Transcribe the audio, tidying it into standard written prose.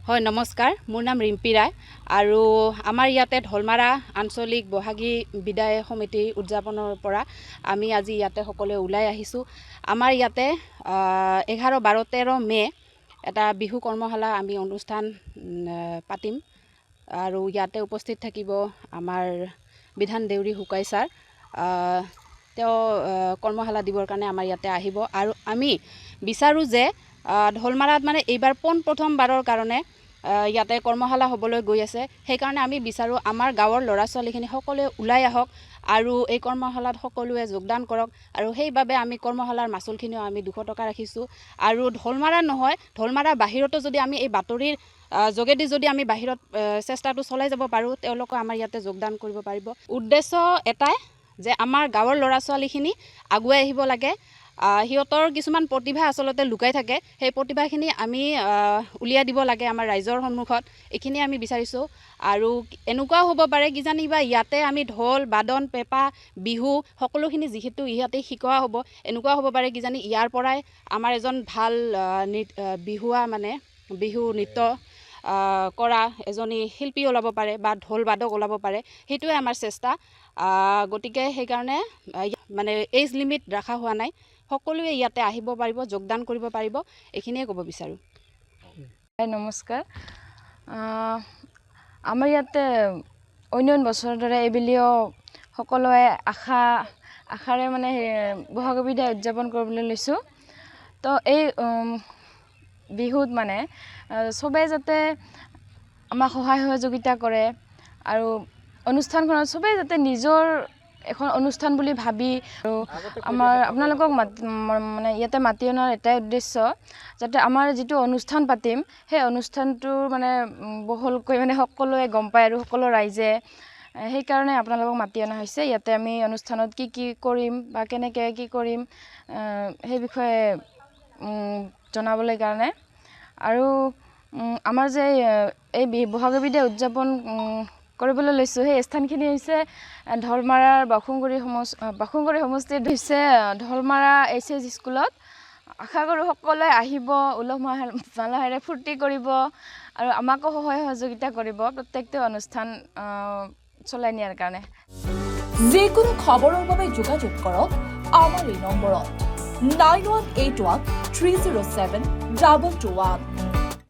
হয় নমস্কাৰ, মোৰ নাম ৰিম্পী ৰায় আৰু আমাৰ ইয়াতে ঢলমাৰা আঞ্চলিক বহাগী বিদায় সমিতি উদযাপনৰ পৰা আমি আজি ইয়াতে সকলোৱে ওলাই আহিছোঁ। আমাৰ ইয়াতে 11, 12, 13 মে এটা বিহু কৰ্মশালা আমি অনুষ্ঠান পাতিম আৰু ইয়াতে উপস্থিত থাকিব আমাৰ বিধান দেউৰী শুকাই ছাৰ। তেওঁ কৰ্মশালা দিবৰ কাৰণে আমাৰ ইয়াতে আহিব আৰু আমি বিচাৰোঁ যে ঢলমাৰাত মানে এইবাৰ প্ৰথমবাৰৰ কাৰণে ইয়াতে কৰ্মশালা হ'বলৈ গৈ আছে। সেইকাৰণে আমি বিচাৰোঁ আমাৰ গাঁৱৰ ল'ৰা ছোৱালীখিনি সকলোৱে ওলাই আহক আৰু এই কৰ্মশালাত সকলোৱে যোগদান কৰক। আৰু সেইবাবে আমি কৰ্মশালাৰ মাচুলখিনিও আমি 200 টকা ৰাখিছোঁ। আৰু ঢলমাৰা নহয়, ঢলমাৰাৰ বাহিৰতো যদি আমি এই বাতৰিৰ যোগেদি যদি আমি বাহিৰত চেষ্টাটো চলাই যাব পাৰোঁ, তেওঁলোকে আমাৰ ইয়াতে যোগদান কৰিব পাৰিব। উদ্দেশ্য এটাই যে আমাৰ গাঁৱৰ ল'ৰা ছোৱালীখিনি আগুৱাই আহিব লাগে। সিহঁতৰ কিছুমান প্ৰতিভা আচলতে লুকাই থাকে, সেই প্ৰতিভাখিনি আমি উলিয়াই দিব লাগে আমাৰ ৰাইজৰ সন্মুখত। এইখিনি আমি বিচাৰিছোঁ। আৰু এনেকুৱাও হ'ব পাৰে কিজানি বা ইয়াতে আমি ঢোল বাদন পেঁপা বিহু সকলোখিনি যিহেতু ইয়াতে শিকোৱা হ'ব, এনেকুৱা হ'ব পাৰে কিজানি ইয়াৰ পৰাই আমাৰ এজন ভাল বিহুৱা মানে বিহু নৃত্য কৰা এজনী শিল্পী ওলাব পাৰে বা ঢোল বাদক ওলাব পাৰে। সেইটোৱে আমাৰ চেষ্টা। গতিকে সেইকাৰণে মানে এজ লিমিট ৰখা হোৱা নাই, সকলোৱে ইয়াতে আহিব পাৰিব, যোগদান কৰিব পাৰিব, এইখিনিয়ে ক'ব বিচাৰোঁ। নমস্কাৰ। আমাৰ ইয়াতে অন্য বছৰৰ দৰে এইবেলিও সকলোৱে আশাৰে মানে বহাগ বিদায় উদযাপন কৰিবলৈ লৈছোঁ। তো এই বিহুত মানে চবেই যাতে আমাক সহায় সহযোগিতা কৰে আৰু অনুষ্ঠানখনত চবেই যাতে নিজৰ এখন অনুষ্ঠান বুলি ভাবি আৰু আপোনালোকক মানে ইয়াতে মাতি অনাৰ এটাই উদ্দেশ্য যাতে আমাৰ যিটো অনুষ্ঠান পাতিম সেই অনুষ্ঠানটোৰ মানে বহলকৈ মানে সকলোৱে গম পায় আৰু সকলো ৰাইজে। সেইকাৰণে আপোনালোকক মাতি অনা হৈছে। ইয়াতে আমি অনুষ্ঠানত কি কৰিম বা কেনেকৈ কি কৰিম সেই বিষয়ে জনাবলৈ কাৰণে। আৰু আমাৰ যে এই বহাগ বিদায় উদযাপন কৰিবলৈ লৈছোঁ সেই স্থানখিনি হৈছে ঢলমাৰাৰ বাখুংগুৰি সমষ্টিত হৈছে ঢলমাৰা HS স্কুলত। আশা কৰোঁ সকলোৱে আহিব, উলহ মালহেৰে ফূৰ্তি কৰিব আৰু আমাকো সহায় সহযোগিতা কৰিব প্ৰত্যেকটো অনুষ্ঠান চলাই নিয়াৰ কাৰণে। যিকোনো খবৰৰ বাবে যোগাযোগ কৰক আমাৰ এই নম্বৰত 9181 307 221।